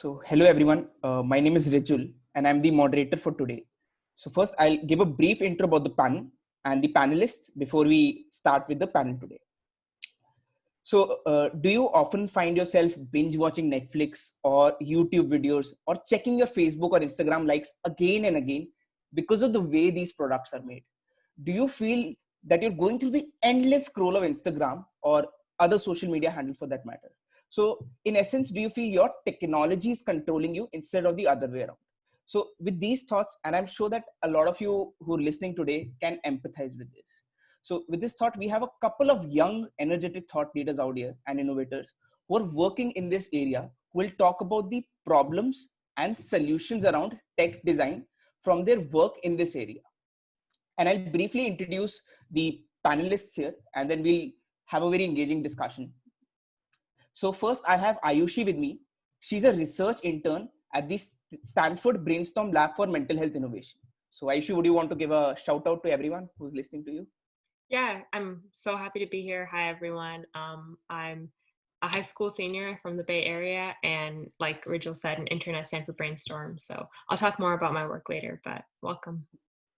So, hello everyone. My name is Rijul and I'm the moderator for today. So, first, I'll give a brief intro about the panel and the panelists before we start with the panel today. So, do you often find yourself binge watching Netflix or YouTube videos or checking your Facebook or Instagram likes again and again because of the way these products are made? Do you feel that you're going through the endless scroll of Instagram or other social media handles for that matter? So, in essence, do you feel your technology is controlling you instead of the other way around? So, with these thoughts, and I'm sure that a lot of you who are listening today can empathize with this. So with this thought, we have a couple of young, energetic thought leaders out here and innovators who are working in this area who will talk about the problems and solutions around tech design from their work in this area. And I'll briefly introduce the panelists here, and then we'll have a very engaging discussion. So first, I have Aayushi with me. She's a research intern at the Stanford Brainstorm Lab for Mental Health Innovation. So Aayushi, would you want to give a shout out to everyone who's listening to you? Yeah, I'm so happy to be here. Hi, everyone. I'm a high school senior from the Bay Area, and like Rijul said, an intern at Stanford Brainstorm. So I'll talk more about my work later, but welcome.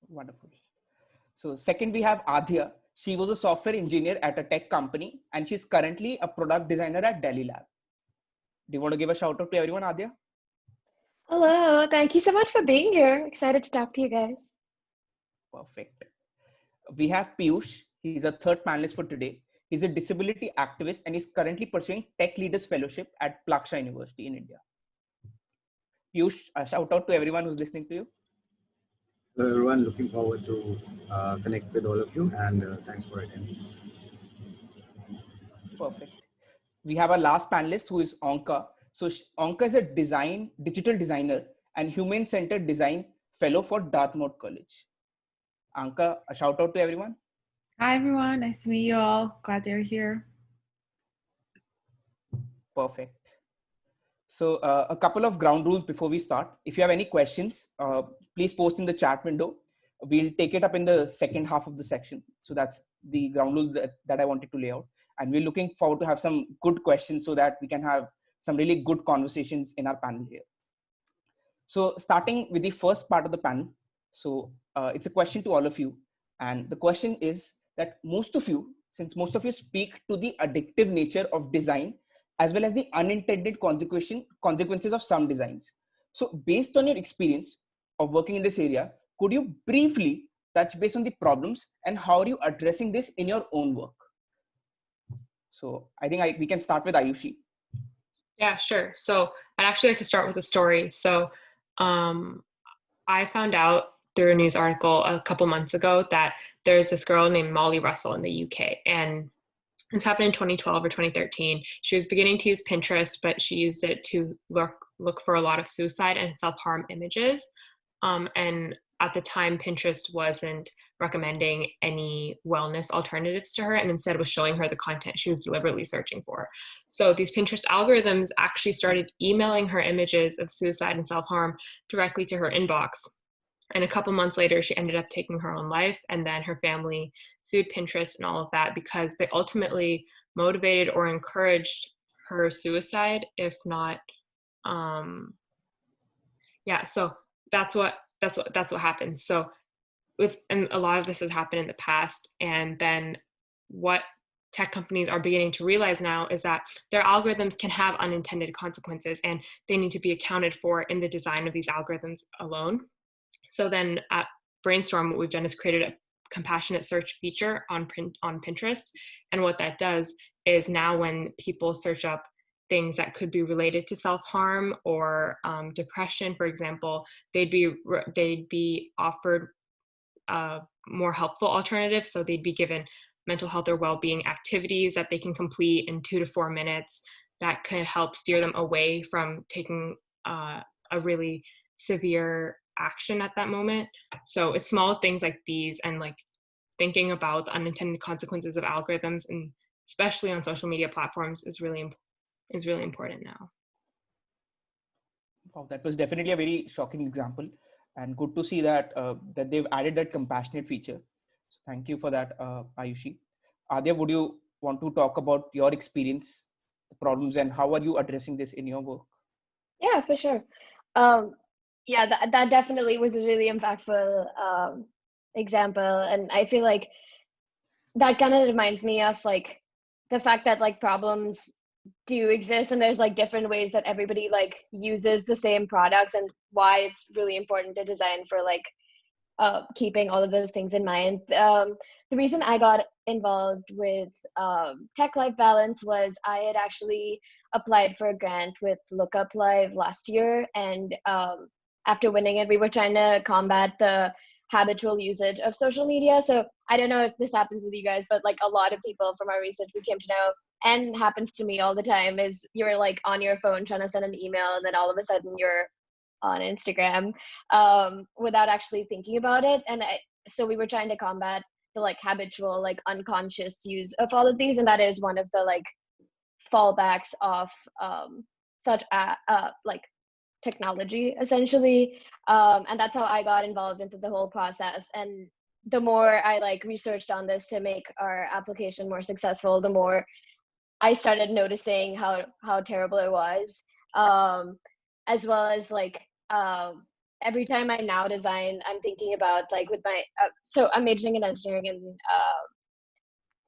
Wonderful. So second, we have Aadhya. She was a software engineer at a tech company, and she's currently a product designer at Delhi Lab. Do you want to give a shout out to everyone, Aadhya? Hello, thank you so much for being here. Excited to talk to you guys. Perfect. We have Piyush. He's a third panelist for today. He's a disability activist and is currently pursuing Tech Leaders Fellowship at Flagship University in India. Piyush, a shout out to everyone who's listening to you. Hello everyone, looking forward to connect with all of you, and thanks for attending. Perfect. We have our last panelist who is Anca. So Anca is a digital designer and human-centered design fellow for Dartmouth College. Anca, a shout out to everyone. Hi everyone, nice to meet you all. Glad they're here. Perfect. So a couple of ground rules before we start. If you have any questions, please post in the chat window. We'll take it up in the second half of the section. So that's the ground rule that I wanted to lay out. And we're looking forward to have some good questions so that we can have some really good conversations in our panel here. So starting with the first part of the panel. So it's a question to all of you. And the question is that since most of you speak to the addictive nature of design, as well as the unintended consequences of some designs. So based on your experience of working in this area, could you briefly touch base on the problems and how are you addressing this in your own work? So I think we can start with Aayushi. Yeah, sure. So I'd actually like to start with a story. So I found out through a news article a couple months ago that there's this girl named Molly Russell in the UK, and this happened in 2012 or 2013. She was beginning to use Pinterest, but she used it to look for a lot of suicide and self-harm images. And at the time, Pinterest wasn't recommending any wellness alternatives to her, and instead was showing her the content she was deliberately searching for. So these Pinterest algorithms actually started emailing her images of suicide and self-harm directly to her inbox. And a couple months later, she ended up taking her own life, and then her family sued Pinterest and all of that because they ultimately motivated or encouraged her suicide, if not, So that's what happened. So and a lot of this has happened in the past, and then what tech companies are beginning to realize now is that their algorithms can have unintended consequences, and they need to be accounted for in the design of these algorithms alone. So then at Brainstorm, what we've done is created a compassionate search feature on Pinterest. And what that does is now when people search up things that could be related to self-harm or depression, for example, they'd be offered more helpful alternatives. So they'd be given mental health or well-being activities that they can complete in 2 to 4 minutes that can help steer them away from taking a really severe action at that moment. So it's small things like these, and like thinking about the unintended consequences of algorithms, and especially on social media platforms, is really important now. Wow, that was definitely a very shocking example, and good to see that that they've added that compassionate feature. So thank you for that, Aayushi. Aadhya, would you want to talk about your experience, the problems, and how are you addressing this in your work? Yeah, for sure. Um, yeah, that definitely was a really impactful example, and I feel like that kind of reminds me of like the fact that like problems do exist, and there's like different ways that everybody like uses the same products, and why it's really important to design for like keeping all of those things in mind. The reason I got involved with tech life balance was I had actually applied for a grant with LookUp Live last year, and after winning it, we were trying to combat the habitual usage of social media. So I don't know if this happens with you guys, but like a lot of people from our research we came to know, and happens to me all the time, is you're like on your phone trying to send an email, and then all of a sudden you're on Instagram without actually thinking about it. And so we were trying to combat the like habitual, like unconscious use of all of these, and that is one of the like fallbacks of such like technology essentially. And that's how I got involved into the whole process. And the more I like researched on this to make our application more successful, the more I started noticing how terrible it was. As well as like every time I now design, I'm thinking about like with my so I'm majoring in engineering and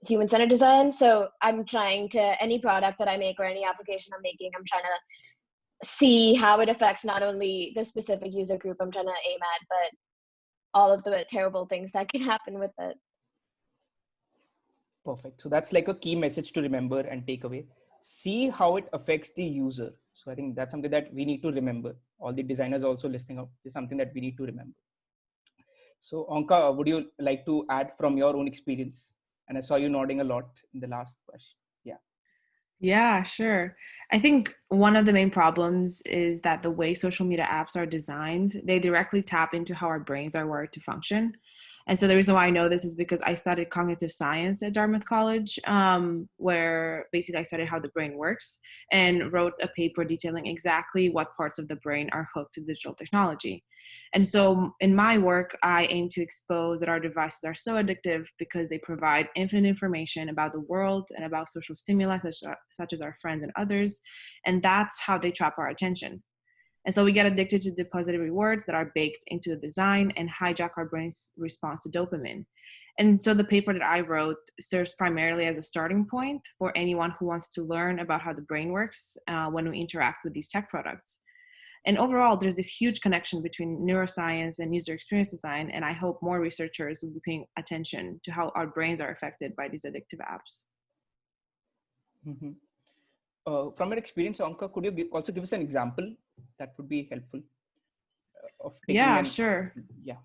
human-centered design. So I'm trying to, any product that I make or any application I'm making, I'm trying to see how it affects not only the specific user group I'm trying to aim at, but all of the terrible things that can happen with it. Perfect. So that's like a key message to remember and take away. See how it affects the user. So I think that's something that we need to remember. All the designers also listening out is something that we need to remember. So Anca, would you like to add from your own experience? And I saw you nodding a lot in the last question. Yeah. Yeah, sure. I think one of the main problems is that the way social media apps are designed, they directly tap into how our brains are wired to function. And so the reason why I know this is because I studied cognitive science at Dartmouth College, where basically I studied how the brain works and wrote a paper detailing exactly what parts of the brain are hooked to digital technology. And so in my work, I aim to expose that our devices are so addictive because they provide infinite information about the world and about social stimuli, such as our friends and others. And that's how they trap our attention. And so we get addicted to the positive rewards that are baked into the design and hijack our brain's response to dopamine. And so the paper that I wrote serves primarily as a starting point for anyone who wants to learn about how the brain works when we interact with these tech products. And overall, there's this huge connection between neuroscience and user experience design, and I hope more researchers will be paying attention to how our brains are affected by these addictive apps. Mm-hmm. From your experience, Anca, could you also give us an example that would be helpful of taking Sure. Yeah.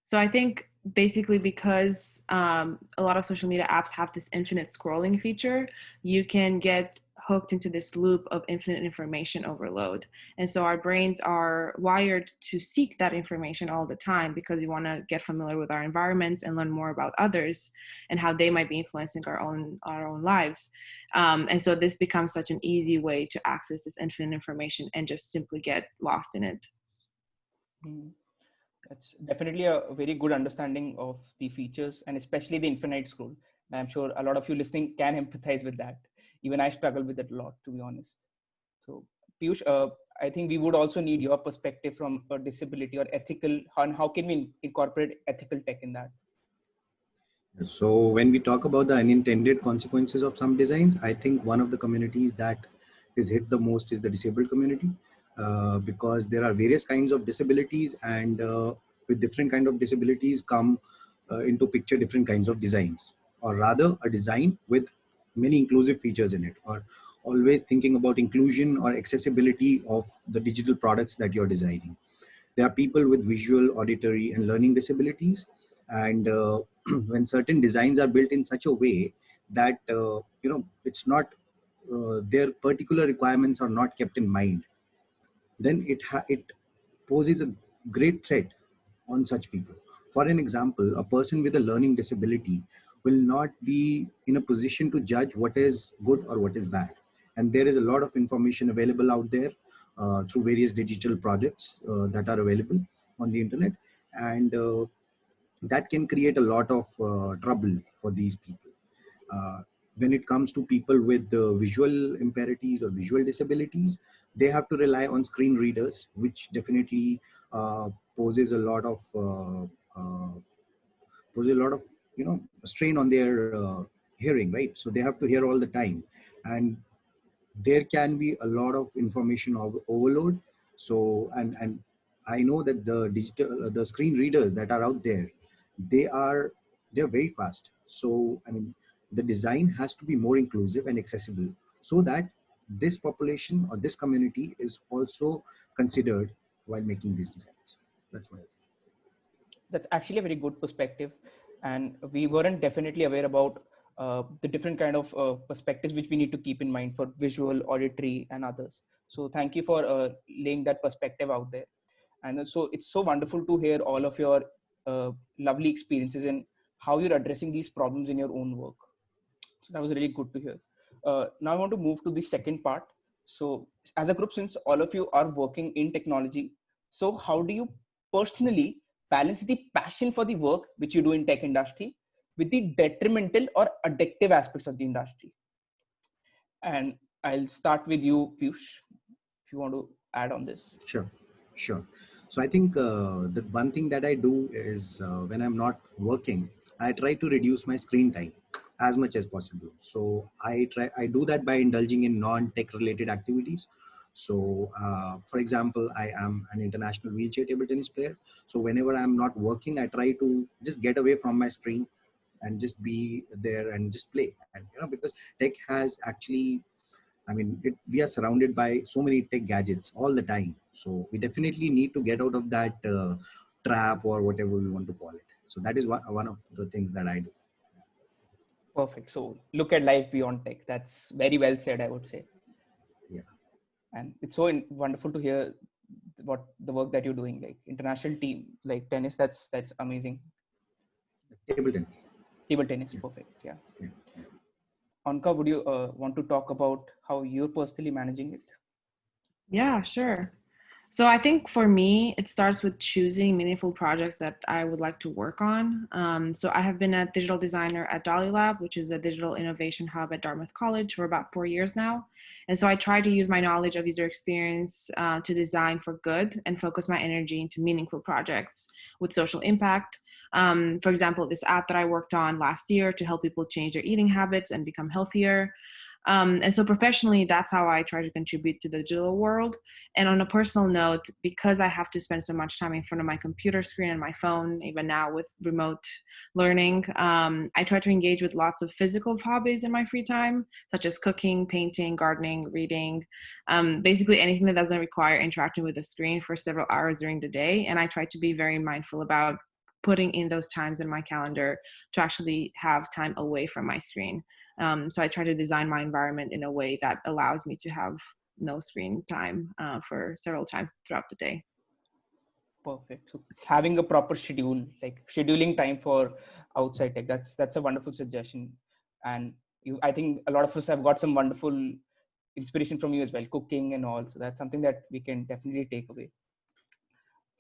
So I think basically because a lot of social media apps have this infinite scrolling feature, you can get hooked into this loop of infinite information overload. And so our brains are wired to seek that information all the time because we want to get familiar with our environment and learn more about others and how they might be influencing our own lives. And so this becomes such an easy way to access this infinite information and just simply get lost in it. Mm-hmm. That's definitely a very good understanding of the features and especially the infinite scroll. I'm sure a lot of you listening can empathize with that. Even I struggle with it a lot, to be honest. So Piyush, I think we would also need your perspective from a disability or ethical, on how can we incorporate ethical tech in that? So when we talk about the unintended consequences of some designs, I think one of the communities that is hit the most is the disabled community, because there are various kinds of disabilities, and with different kind of disabilities come into picture different kinds of designs, or rather a design with many inclusive features in it, or always thinking about inclusion or accessibility of the digital products that you're designing. There are people with visual, auditory, and learning disabilities. And when certain designs are built in such a way that, it's not, their particular requirements are not kept in mind, then it poses a great threat on such people. For an example, a person with a learning disability will not be in a position to judge what is good or what is bad. And there is a lot of information available out there through various digital projects that are available on the internet. And that can create a lot of trouble for these people. Uh, when it comes to people with visual impairments or visual disabilities, they have to rely on screen readers, which definitely poses a lot of strain on their hearing, right? So they have to hear all the time, and there can be a lot of information overload. So and I know that the digital the screen readers that are out there, they're very fast. So I mean, the design has to be more inclusive and accessible, so that this population or this community is also considered while making these designs. That's what I think. That's actually a very good perspective, and we weren't definitely aware about the different kind of perspectives which we need to keep in mind for visual, auditory, and others. So thank you for laying that perspective out there. And so it's so wonderful to hear all of your lovely experiences and how you're addressing these problems in your own work. So that was really good to hear. Now I want to move to the second part. So as a group, since all of you are working in technology, so how do you personally balance the passion for the work which you do in tech industry with the detrimental or addictive aspects of the industry? And I'll start with you, Piyush, if you want to add on this. Sure, sure. So I think the one thing that I do is when I'm not working, I try to reduce my screen time as much as possible. So I do that by indulging in non-tech related activities. So for example, I am an international wheelchair table tennis player. So whenever I'm not working, I try to just get away from my screen and just be there and just play. And because tech has actually, I mean, we are surrounded by so many tech gadgets all the time. So we definitely need to get out of that trap or whatever we want to call it. So that is one of the things that I do. Perfect. So look at life beyond tech. That's very well said, I would say. Yeah. And it's so wonderful to hear what the work that you're doing, like international team, like tennis. That's amazing. Table tennis. Table tennis, Yeah. perfect. Yeah. Yeah. Yeah. Anca, would you want to talk about how you're personally managing it? Yeah, sure. So I think for me, it starts with choosing meaningful projects that I would like to work on. So I have been a digital designer at Dolly Lab, which is a digital innovation hub at Dartmouth College, for about 4 years now. And so I try to use my knowledge of user experience to design for good and focus my energy into meaningful projects with social impact. For example, this app that I worked on last year to help people change their eating habits and become healthier. And so professionally, that's how I try to contribute to the digital world. And on a personal note, because I have to spend so much time in front of my computer screen and my phone, even now with remote learning, I try to engage with lots of physical hobbies in my free time, such as cooking, painting, gardening, reading, basically anything that doesn't require interacting with the screen for several hours during the day. And I try to be very mindful about putting in those times in my calendar to actually have time away from my screen. So I try to design my environment in a way that allows me to have no screen time for several times throughout the day. Perfect. So having a proper schedule, like scheduling time for outside tech, that's a wonderful suggestion. And I think a lot of us have got some wonderful inspiration from you as well, cooking and all. So that's something that we can definitely take away.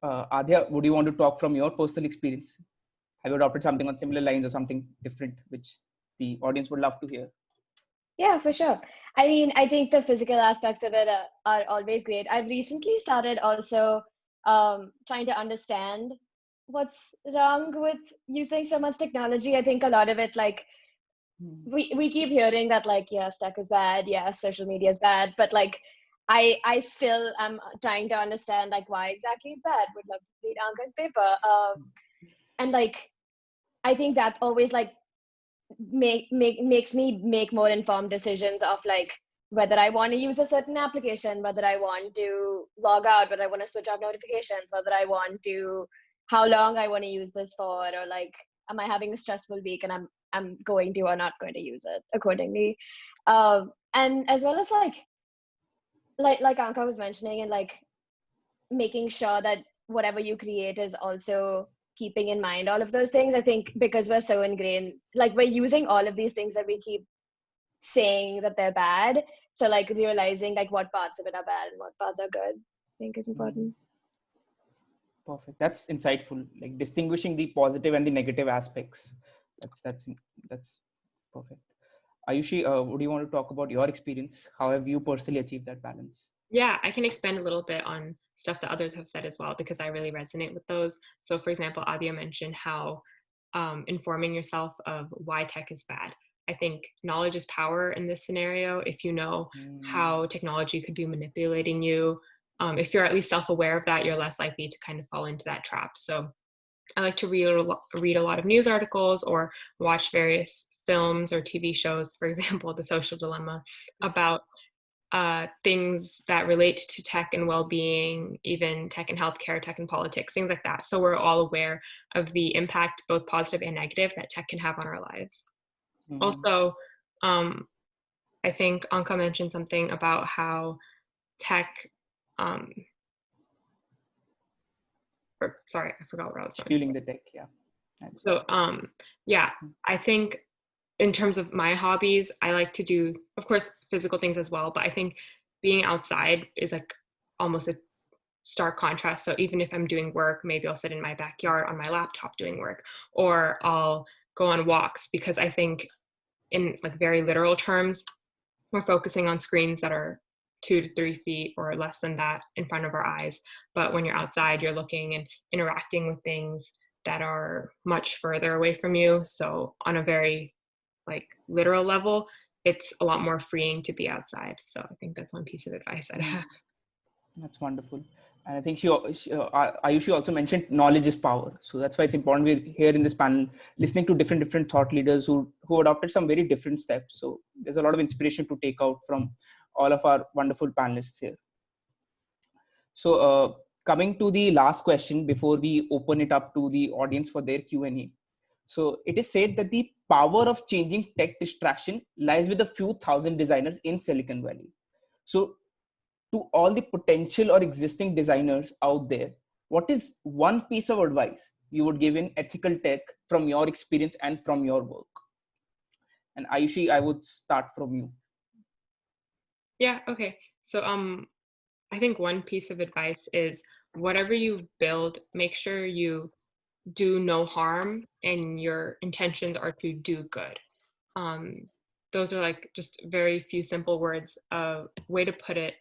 Aadhya, would you want to talk from your personal experience? Have you adopted something on similar lines or something different, which the audience would love to hear? Yeah, for sure. I mean, I think the physical aspects of it are always great. I've recently started also trying to understand what's wrong with using so much technology. I think a lot of it, like, we keep hearing that, like, yes, tech is bad, yes, social media is bad, but like I still am trying to understand like why exactly it's bad. Would love to read Anca's paper. And like I think that always like makes me make more informed decisions of like whether I want to use a certain application, whether I want to log out, whether I want to switch off notifications, whether I want to, how long I want to use this for, or like, am I having a stressful week and I'm going to or not going to use it accordingly. And as well as like Anca was mentioning, and like making sure that whatever you create is also keeping in mind all of those things. I think because we're so ingrained, like we're using all of these things that we keep saying that they're bad. So like realizing like what parts of it are bad and what parts are good, I think is important. Perfect. That's insightful. Like distinguishing the positive and the negative aspects. That's perfect. Ayushi, would you want to talk about your experience? How have you personally achieved that balance? Yeah, I can expand a little bit on stuff that others have said as well, because I really resonate with those. So for example, Aadhya mentioned how informing yourself of why tech is bad. I think knowledge is power in this scenario. If you know how technology could be manipulating you, if you're at least self-aware of that, you're less likely to kind of fall into that trap. So I like to read a lot of news articles or watch various films or TV shows, for example, The Social Dilemma, about things that relate to tech and well-being, even tech and healthcare, tech and politics, things like that. So we're all aware of the impact, both positive and negative, that tech can have on our lives. Also, I think Anca mentioned something about how tech, sorry, I forgot where I was going. Fueling the tech, yeah. So, yeah, I think in terms of my hobbies, I like to do, of course, physical things as well, but I think being outside is like almost a stark contrast. So even if I'm doing work, maybe I'll sit in my backyard on my laptop doing work, or I'll go on walks, because I think in like very literal terms, we're focusing on screens that are 2 to 3 feet or less than that in front of our eyes. But when you're outside, you're looking and interacting with things that are much further away from you. So on a very like literal level, it's a lot more freeing to be outside. So I think that's one piece of advice I'd have. That's wonderful. And I think Aayushi also mentioned knowledge is power. So that's why it's important we're here in this panel, listening to different thought leaders who adopted some very different steps. So there's a lot of inspiration to take out from all of our wonderful panelists here. So coming to the last question before we open it up to the audience for their Q&A. So it is said that the power of changing tech distraction lies with a few thousand designers in Silicon Valley. So to all the potential or existing designers out there, what is one piece of advice you would give in ethical tech from your experience and from your work? And Aayushi, I would start from you. Yeah, okay. So I think one piece of advice is whatever you build, make sure you do no harm and your intentions are to do good. Those are like just very few simple words, way to put it,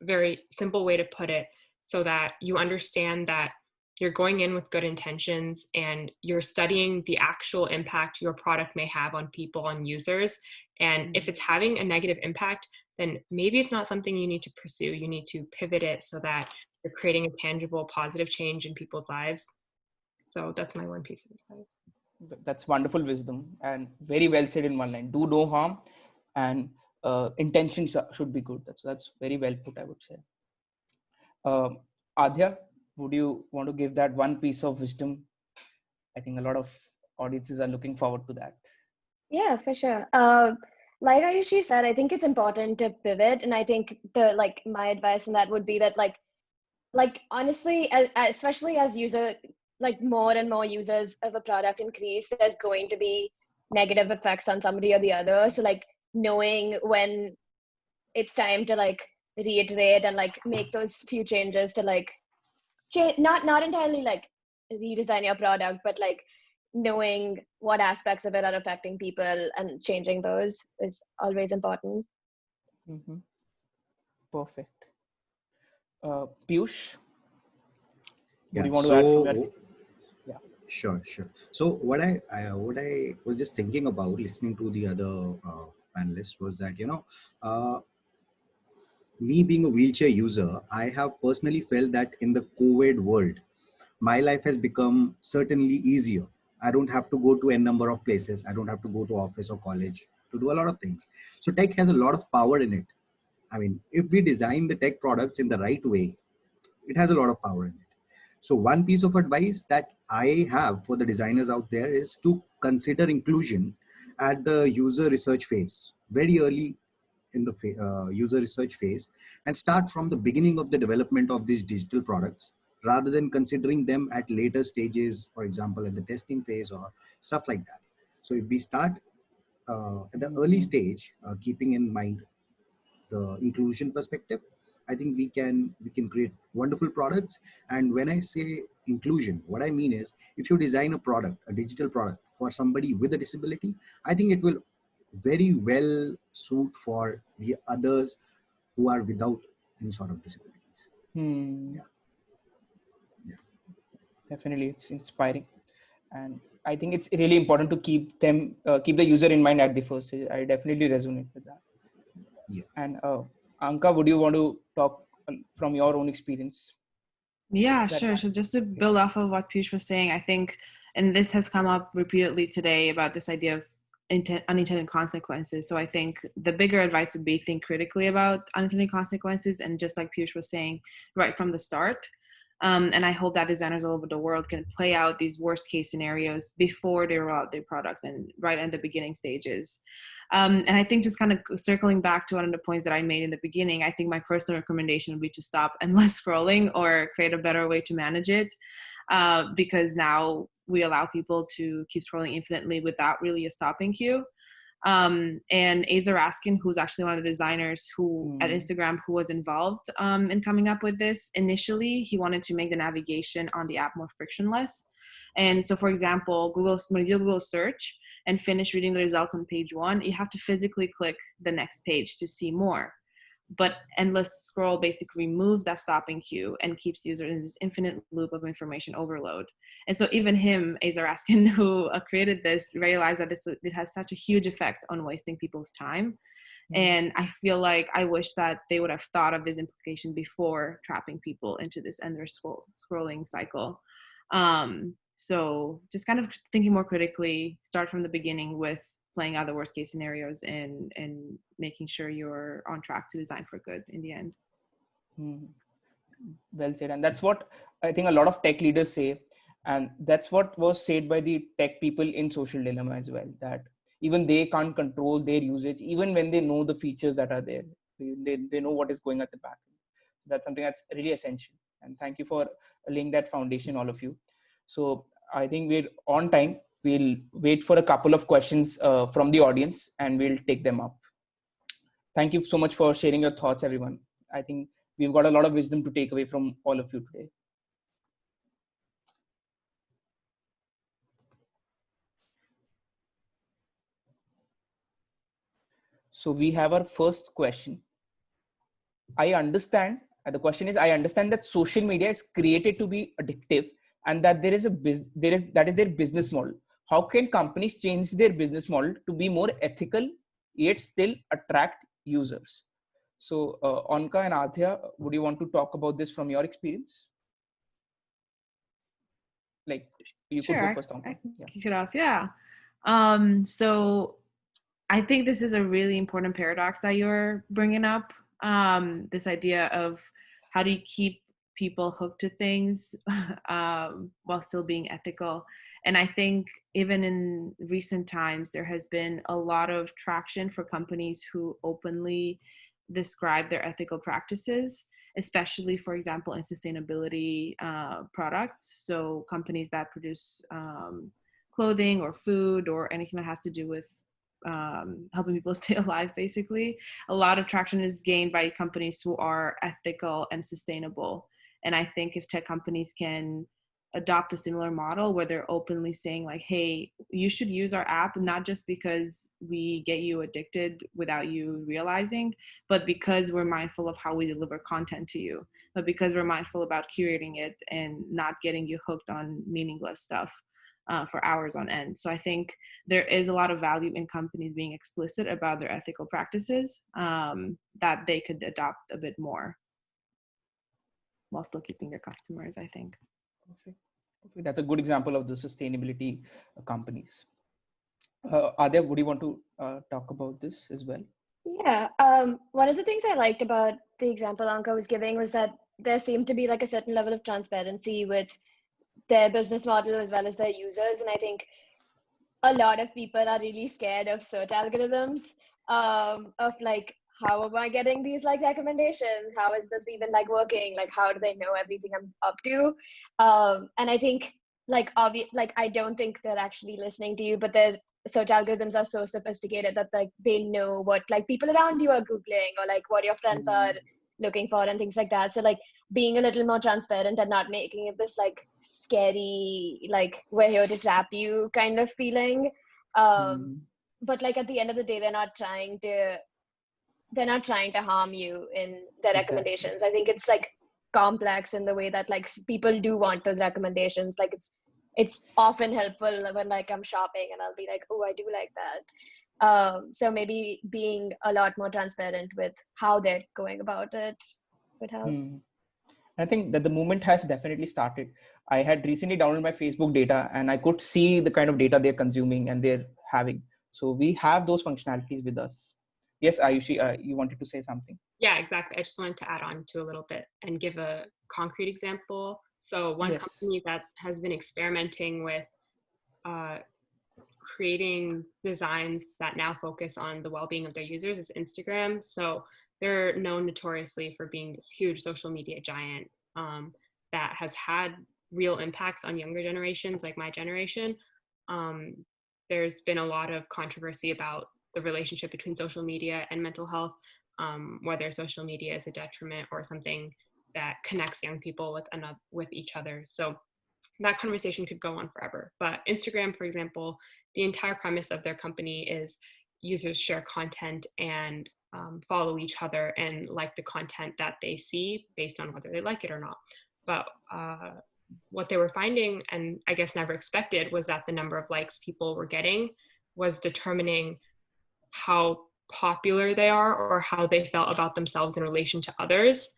very simple way to put it, so that you understand that you're going in with good intentions and you're studying the actual impact your product may have on people, on users. And if it's having a negative impact, then maybe it's not something you need to pursue. You need to pivot it so that you're creating a tangible, positive change in people's lives. So that's my one piece of advice. That's wonderful wisdom and very well said in one line. Do no harm and intentions should be good. That's very well put, I would say. Aadhya, would you want to give that one piece of wisdom? I think a lot of audiences are looking forward to that. Yeah, for sure. Like Aayushi said, I think it's important to pivot, and I think my advice on that would be that honestly, especially as more and more users of a product increase, there's going to be negative effects on somebody or the other. So knowing when it's time to reiterate and make those few changes to not entirely redesign your product, but knowing what aspects of it are affecting people and changing those is always important. Perfect. Piyush, Yeah, would you want to add from that? Yeah. Sure. So what I was just thinking about listening to the other panelists was that, me being a wheelchair user, I have personally felt that in the COVID world, my life has become certainly easier. I don't have to go to a number of places. I don't have to go to office or college to do a lot of things. So tech has a lot of power in it. I mean, if we design the tech products in the right way, it has a lot of power in it. So one piece of advice that I have for the designers out there is to consider inclusion at the user research phase, very early in the user research phase, and start from the beginning of the development of these digital products rather than considering them at later stages, for example, at the testing phase or stuff like that. So if we start at the early stage, keeping in mind the inclusion perspective, I think we can create wonderful products. And when I say inclusion, what I mean is if you design a product, a digital product for somebody with a disability, I think it will very well suit for the others who are without any sort of disabilities. Hmm. Yeah. Yeah. Definitely, it's inspiring, and I think it's really important to keep them, keep the user in mind at the first stage. I definitely resonate with that. Yeah. And Anka, would you want to talk from your own experience? Yeah, That sure. So just to build off of what Piyush was saying, I think, and this has come up repeatedly today about this idea of unintended consequences. So I think the bigger advice would be think critically about unintended consequences, and just like Piyush was saying, right from the start. And I hope that designers all over the world can play out these worst case scenarios before they roll out their products and right at the beginning stages. And I think just kind of circling back to one of the points that I made in the beginning, I think my personal recommendation would be to stop endless scrolling or create a better way to manage it. Because now we allow people to keep scrolling infinitely without really a stopping cue. And Aza Raskin, who's actually one of the designers who at Instagram who was involved in coming up with this initially, he wanted to make the navigation on the app more frictionless. And so, for example, when you do Google search and finish reading the results on page 1, you have to physically click the next page to see more. But endless scroll basically removes that stopping cue and keeps users in this infinite loop of information overload. And so even him, Aza Raskin, who created this, realized that it has such a huge effect on wasting people's time. And I feel like I wish that they would have thought of this implication before trapping people into this endless scrolling cycle. So just kind of thinking more critically, start from the beginning with playing out the worst case scenarios and making sure you're on track to design for good in the end. Well said. And that's what I think a lot of tech leaders say. And that's what was said by the tech people in Social Dilemma as well, that even they can't control their usage, even when they know the features that are there. They know what is going at the back. That's something that's really essential. And thank you for laying that foundation, all of you. So I think we're on time. We'll wait for a couple of questions from the audience and we'll take them up. Thank you so much for sharing your thoughts, everyone. I think we've got a lot of wisdom to take away from all of you today. So we have our first question. I understand, the question is, I understand that social media is created to be addictive and that that is their business model. How can companies change their business model to be more ethical yet still attract users? So Anca and Aadhya, would you want to talk about this from your experience? Like you could go first, Anca. I can kick it off. Yeah. So I think this is a really important paradox that you're bringing up. This idea of how do you keep people hooked to things while still being ethical. And I think even in recent times, there has been a lot of traction for companies who openly describe their ethical practices, especially, for example, in sustainability products. So companies that produce clothing or food or anything that has to do with helping people stay alive, basically. A lot of traction is gained by companies who are ethical and sustainable. And I think if tech companies can adopt a similar model where they're openly saying like, hey, you should use our app, not just because we get you addicted without you realizing, but because we're mindful of how we deliver content to you, but because we're mindful about curating it and not getting you hooked on meaningless stuff for hours on end. So I think there is a lot of value in companies being explicit about their ethical practices that they could adopt a bit more while still keeping their customers, I think. Perfect. That's a good example of the sustainability companies. Aadhya, would you want to talk about this as well? Yeah. One of the things I liked about the example Anca was giving was that there seemed to be like a certain level of transparency with their business model as well as their users. And I think a lot of people are really scared of search algorithms, of like, how am I getting these like recommendations? How is this even like working? Like, how do they know everything I'm up to? And I think like I don't think they're actually listening to you, but their search algorithms are so sophisticated that like they know what like people around you are Googling or like what your friends are looking for and things like that. So like being a little more transparent and not making it this like scary, like we're here to trap you kind of feeling. but like at the end of the day, they're not trying to harm you in their recommendations. I think it's like complex in the way that like people do want those recommendations. Like it's often helpful when like I'm shopping and I'll be like, oh, I do like that. So maybe being a lot more transparent with how they're going about it would help. I think that the movement has definitely started. I had recently downloaded my Facebook data and I could see the kind of data they're consuming and they're having. So we have those functionalities with us. Yes, Aayushi, you wanted to say something? Yeah, exactly. I just wanted to add on to a little bit and give a concrete example. So one company that has been experimenting with creating designs that now focus on the well-being of their users is Instagram. So they're known notoriously for being this huge social media giant that has had real impacts on younger generations like my generation. There's been a lot of controversy about the relationship between social media and mental health, whether social media is a detriment or something that connects young people with each other. So that conversation could go on forever. But Instagram, for example, the entire premise of their company is users share content and follow each other and like the content that they see based on whether they like it or not. But what they were finding, and I guess never expected, was that the number of likes people were getting was determining how popular they are or how they felt about themselves in relation to others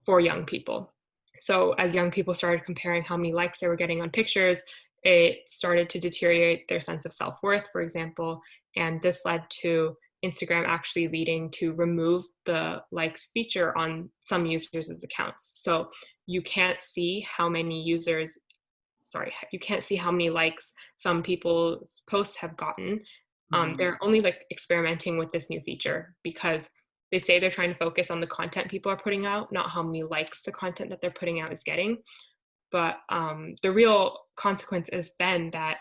for young people. So as young people started comparing how many likes they were getting on pictures, it started to deteriorate their sense of self-worth, for example. And this led to Instagram actually leading to remove the likes feature on some users' accounts. So you can't see how many likes some people's posts have gotten. They're only like experimenting with this new feature because they say they're trying to focus on the content people are putting out, not how many likes the content that they're putting out is getting. But the real consequence is then that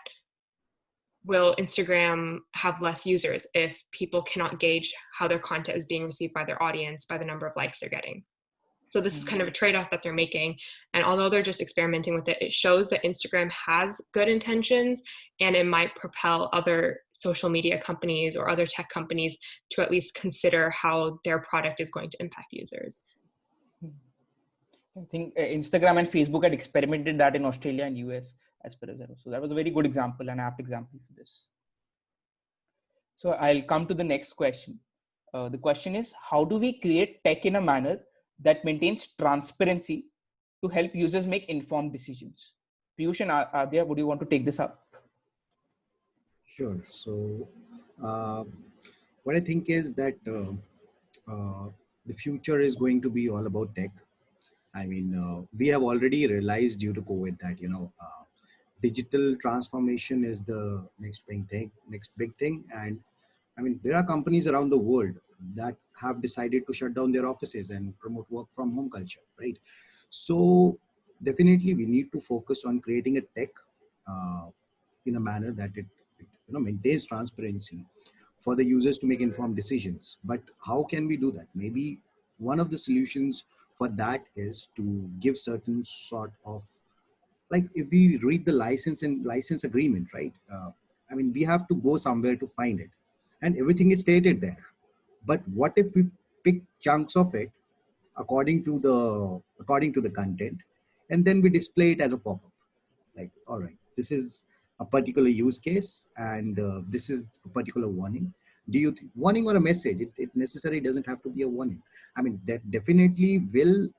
will Instagram have less users if people cannot gauge how their content is being received by their audience by the number of likes they're getting. So this is kind of a trade-off that they're making. And although they're just experimenting with it, it shows that Instagram has good intentions and it might propel other social media companies or other tech companies to at least consider how their product is going to impact users. I think Instagram and Facebook had experimented that in Australia and US as far as I know. So that was a very good example, an apt example for this. So I'll come to the next question. The question is, how do we create tech in a manner that maintains transparency to help users make informed decisions? Piyush and Aadhya, would you want to take this up? Sure. So what I think is that the future is going to be all about tech. I mean, we have already realized due to COVID that, digital transformation is the next big thing. And I mean, there are companies around the world that have decided to shut down their offices and promote work from home culture, right? So definitely we need to focus on creating a tech in a manner that it maintains transparency for the users to make informed decisions. But how can we do that? Maybe one of the solutions for that is to give certain sort of, like if we read the license agreement, right? I mean, we have to go somewhere to find it, and everything is stated there. But what if we pick chunks of it according to the content, and then we display it as a pop-up? Like, all right, this is a particular use case, and this is a particular warning. Do you warning or a message? It necessarily doesn't have to be a warning. I mean, that definitely will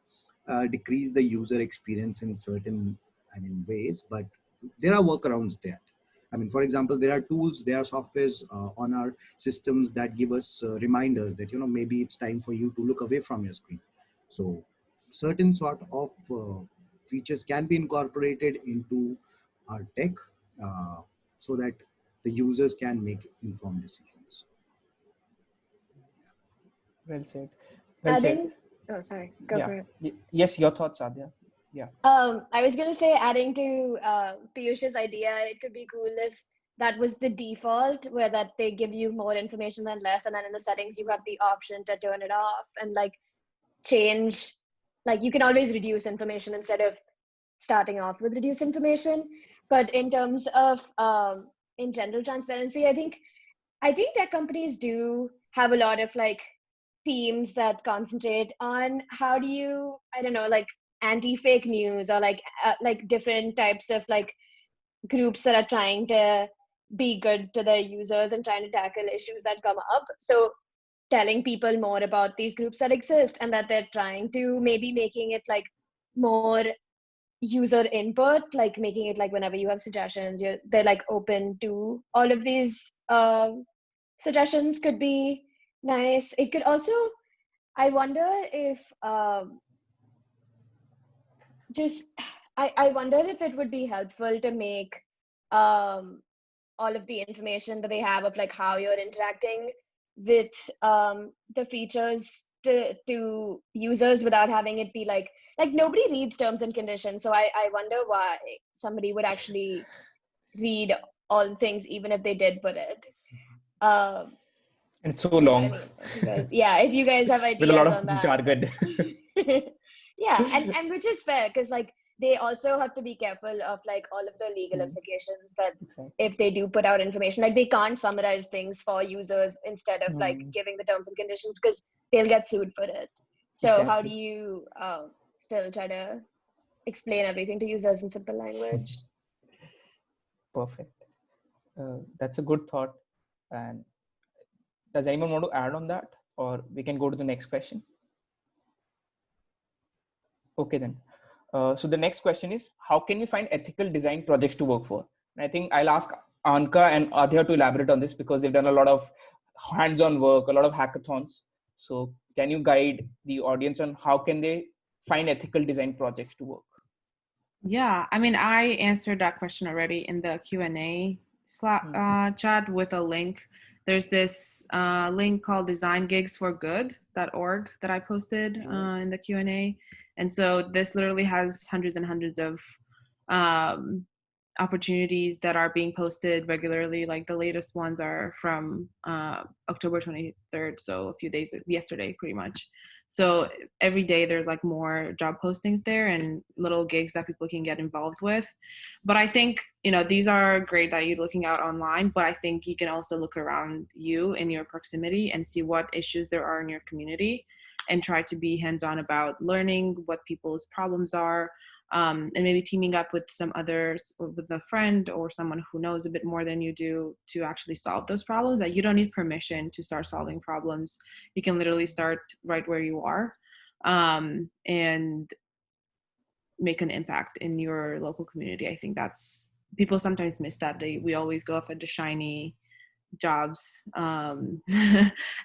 decrease the user experience in certain, ways, but there are workarounds there. I mean, for example, there are tools, there are softwares on our systems that give us reminders that, maybe it's time for you to look away from your screen. So certain sort of features can be incorporated into our tech so that the users can make informed decisions. Well said. Well said. Oh, sorry. Go for it. Yes, your thoughts, Aadhya. Yeah. I was going to say, adding to Piyush's idea, it could be cool if that was the default, where that they give you more information than less. And then in the settings, you have the option to turn it off and like change, like you can always reduce information instead of starting off with reduced information. But in terms of in general transparency, I think I think tech companies do have a lot of like teams that concentrate on how do you, I don't know, like anti-fake news or like different types of like groups that are trying to be good to the users and trying to tackle issues that come up. So telling people more about these groups that exist and that they're trying to maybe making it like more user input, like making it like whenever you have suggestions, they're like open to all of these suggestions could be nice. It could also, I wonder if just I wonder if it would be helpful to make all of the information that they have of like how you're interacting with the features to users without having it be like nobody reads terms and conditions. So I wonder why somebody would actually read all the things even if they did put it. And it's so long. If you guys have ideas with a lot on of that. jargon. Yeah, and which is fair because like they also have to be careful of like all of the legal implications that if they do put out information, like they can't summarize things for users instead of like giving the terms and conditions because they'll get sued for it. So how do you still try to explain everything to users in simple language? Perfect. That's a good thought. And does anyone want to add on that, or we can go to the next question? Okay, then. So the next question is, how can we find ethical design projects to work for? And I think I'll ask Anca and Aadhya to elaborate on this because they've done a lot of hands-on work, a lot of hackathons. So can you guide the audience on how can they find ethical design projects to work? Yeah, I mean, I answered that question already in the Q&A chat with a link. There's this link called designgigsforgood.org that I posted in the Q&A. And so this literally has hundreds and hundreds of opportunities that are being posted regularly. Like the latest ones are from October 23rd, so a few days, yesterday pretty much. So every day there's like more job postings there and little gigs that people can get involved with. But I think, you know, these are great that you're looking out online, but I think you can also look around you in your proximity and see what issues there are in your community and try to be hands-on about learning what people's problems are. And maybe teaming up with some others or with a friend or someone who knows a bit more than you do to actually solve those problems. That you don't need permission to start solving problems. You can literally start right where you are and make an impact in your local community. I think that's, people sometimes miss that. We always go after the shiny jobs at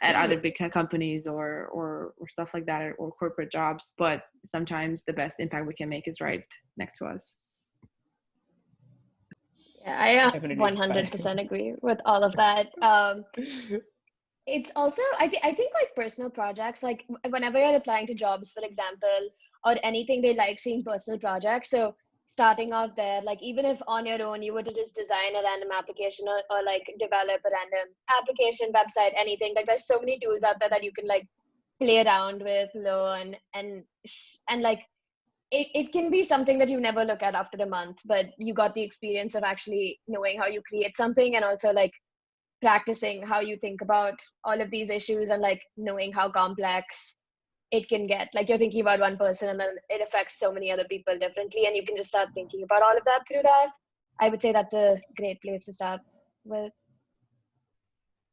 other big companies or stuff like that, or corporate jobs, but sometimes the best impact we can make is right next to us. Yeah, I 100% agree with all of that. It's also I think like personal projects, like whenever you're applying to jobs, for example, or anything, they like seeing personal projects. So starting off there, like even if on your own you were to just design a random application or like develop a random application, website, anything, like there's so many tools out there that you can like play around with, learn, and like it can be something that you never look at after a month, but you got the experience of actually knowing how you create something and also like practicing how you think about all of these issues and like knowing how complex it can get. Like you're thinking about one person and then it affects so many other people differently, and you can just start thinking about all of that through that. I would say that's a great place to start with.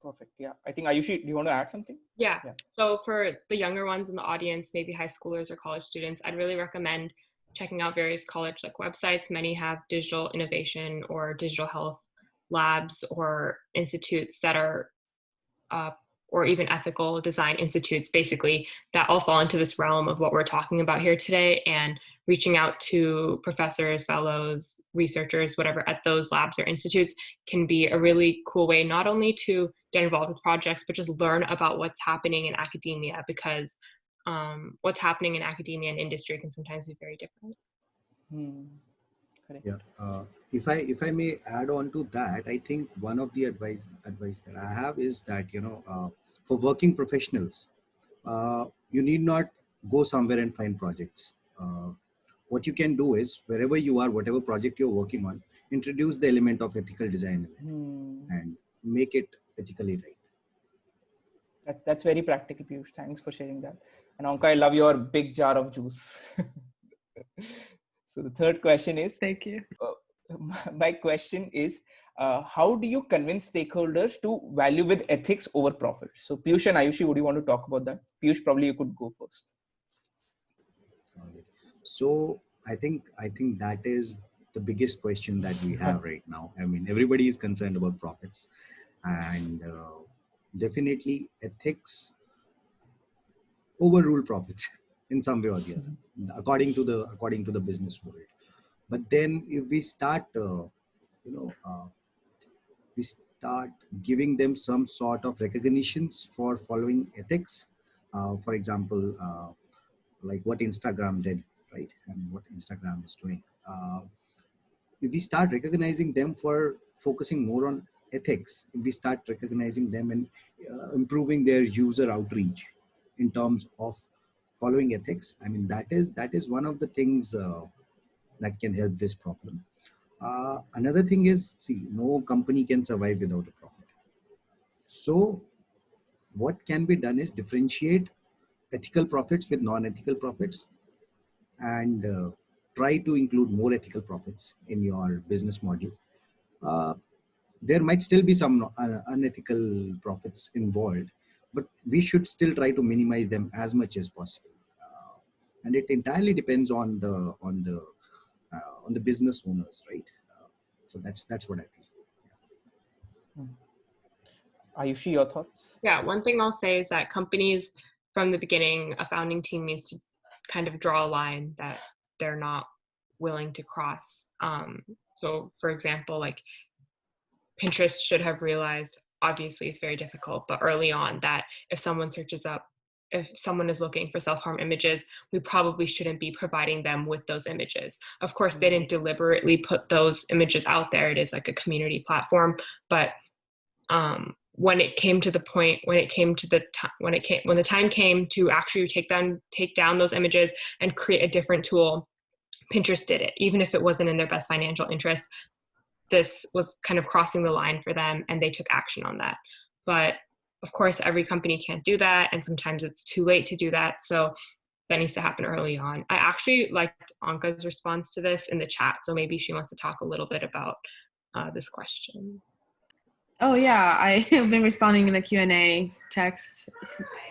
Perfect. Yeah. I think Aayushi, do you want to add something? Yeah. So for the younger ones in the audience, maybe high schoolers or college students, I'd really recommend checking out various college like websites. Many have digital innovation or digital health labs or institutes that are or even ethical design institutes, basically, that all fall into this realm of what we're talking about here today. And reaching out to professors, fellows, researchers, whatever, at those labs or institutes can be a really cool way, not only to get involved with projects, but just learn about what's happening in academia, because what's happening in academia and industry can sometimes be very different. Correct. Yeah. If I may add on to that, I think one of the advice that I have is that, you know, for working professionals, you need not go somewhere and find projects. What you can do is, wherever you are, whatever project you're working on, introduce the element of ethical design and make it ethically right. That's very practical, Piyush. Thanks for sharing that. And Anca, I love your big jar of juice. So the third question is, Thank you. my question is, how do you convince stakeholders to value with ethics over profit? So Piyush and Aayushi, would you want to talk about that? Piyush, probably you could go first. All right. So I think that is the biggest question that we have right now. I mean, everybody is concerned about profits, and definitely ethics overrule profits in some way or the other, according to the business world. But then, if we start, you know, we start giving them some sort of recognitions for following ethics. For example, like what Instagram did, right? And what Instagram is doing. If we start recognizing them for focusing more on ethics, if we start recognizing them and improving their user outreach in terms of following ethics, I mean, that is one of the things that can help this problem. Another thing is, see, no company can survive without a profit. So what can be done is differentiate ethical profits with non-ethical profits, and try to include more ethical profits in your business model. Uh, there might still be some unethical profits involved, but we should still try to minimize them as much as possible. And it entirely depends on the business owners, right? So that's what I feel. Aayushi, your thoughts? Yeah, one thing I'll say is that companies from the beginning, a founding team needs to kind of draw a line that they're not willing to cross. So for example, like Pinterest should have realized, obviously it's very difficult, but early on, that if someone is looking for self-harm images, we probably shouldn't be providing them with those images. Of course, they didn't deliberately put those images out there. It is like a community platform, but when it came to the point, when the time came to actually take down those images and create a different tool, Pinterest did it, even if it wasn't in their best financial interest. This was kind of crossing the line for them, and they took action on that. But of course, every company can't do that, and sometimes it's too late to do that. So that needs to happen early on. I actually liked Anca's response to this in the chat, so maybe she wants to talk a little bit about this question. Oh yeah, I have been responding in the Q&A text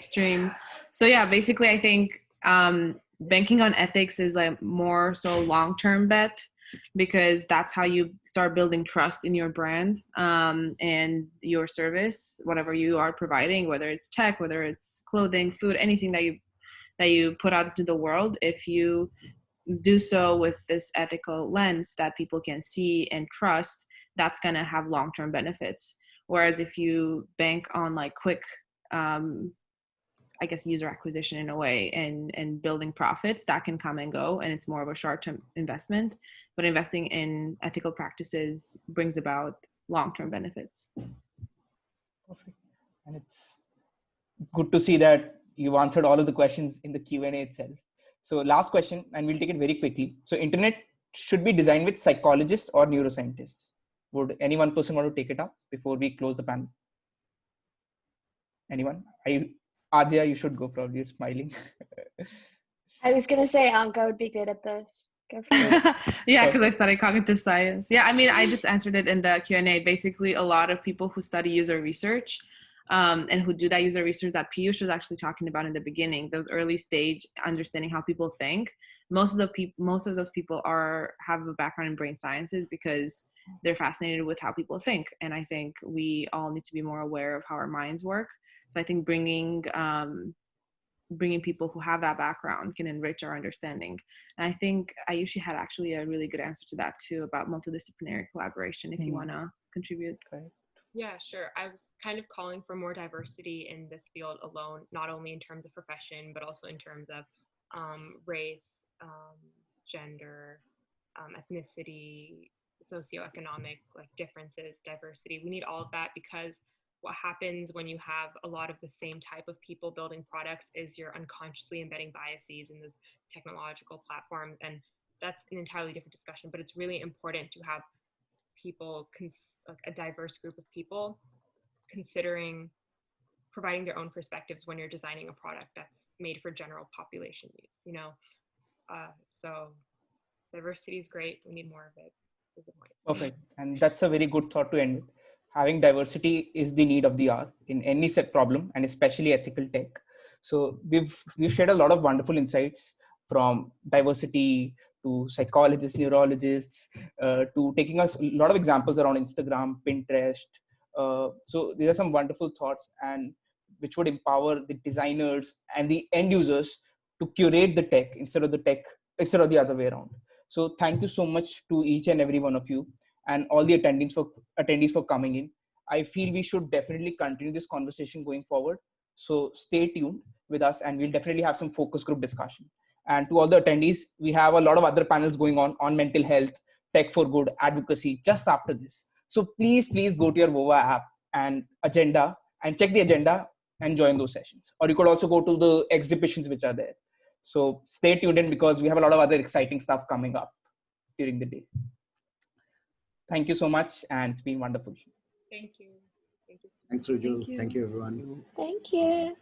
stream. So yeah, basically I think banking on ethics is like more so long-term bet, because that's how you start building trust in your brand and your service, whatever you are providing, whether it's tech, whether it's clothing, food, anything that you put out into the world. If you do so with this ethical lens that people can see and trust, that's going to have long-term benefits. Whereas if you bank on like quick I guess user acquisition in a way, and building profits, that can come and go, and it's more of a short-term investment. But investing in ethical practices brings about long-term benefits. Perfect. And it's good to see that you've answered all of the questions in the Q&A itself. So last question, and we'll take it very quickly. So internet should be designed with psychologists or neuroscientists. Would any one person want to take it up before we close the panel? Anyone? Aadhya, you should go, probably. You're smiling. I was gonna say Anca would be good at this. Go for it. Yeah, because I studied cognitive science. Yeah, I mean, I just answered it in the Q&A. Basically, a lot of people who study user research and who do that user research that Piyush was actually talking about in the beginning, those early stage understanding how people think. Most of those people have a background in brain sciences because they're fascinated with how people think. And I think we all need to be more aware of how our minds work. So I think bringing people who have that background can enrich our understanding. And I think Aayushi had actually a really good answer to that too, about multidisciplinary collaboration, if you want to contribute. Yeah, sure. I was kind of calling for more diversity in this field alone, not only in terms of profession, but also in terms of race, gender, ethnicity, socioeconomic like differences, diversity. We need all of that, because what happens when you have a lot of the same type of people building products is you're unconsciously embedding biases in those technological platforms. And that's an entirely different discussion, but it's really important to have people, like a diverse group of people considering providing their own perspectives when you're designing a product that's made for general population use, you know? So diversity is great. We need more of it. Perfect. And that's a very good thought to end with. Having diversity is the need of the hour in any set problem, and especially ethical tech. So we've shared a lot of wonderful insights, from diversity to psychologists, neurologists, to taking us a lot of examples around Instagram, Pinterest. So these are some wonderful thoughts, and which would empower the designers and the end users to curate the tech instead of the other way around. So thank you so much to each and every one of you and all the attendees for coming in. I feel we should definitely continue this conversation going forward. So stay tuned with us, and we'll definitely have some focus group discussion. And to all the attendees, we have a lot of other panels going on mental health, tech for good, advocacy just after this. So please go to your VOVA app and agenda and check the agenda and join those sessions. Or you could also go to the exhibitions which are there. So stay tuned in, because we have a lot of other exciting stuff coming up during the day. Thank you so much, and it's been wonderful. Thank you. Thanks, Rijul. Thank you, everyone. Thank you.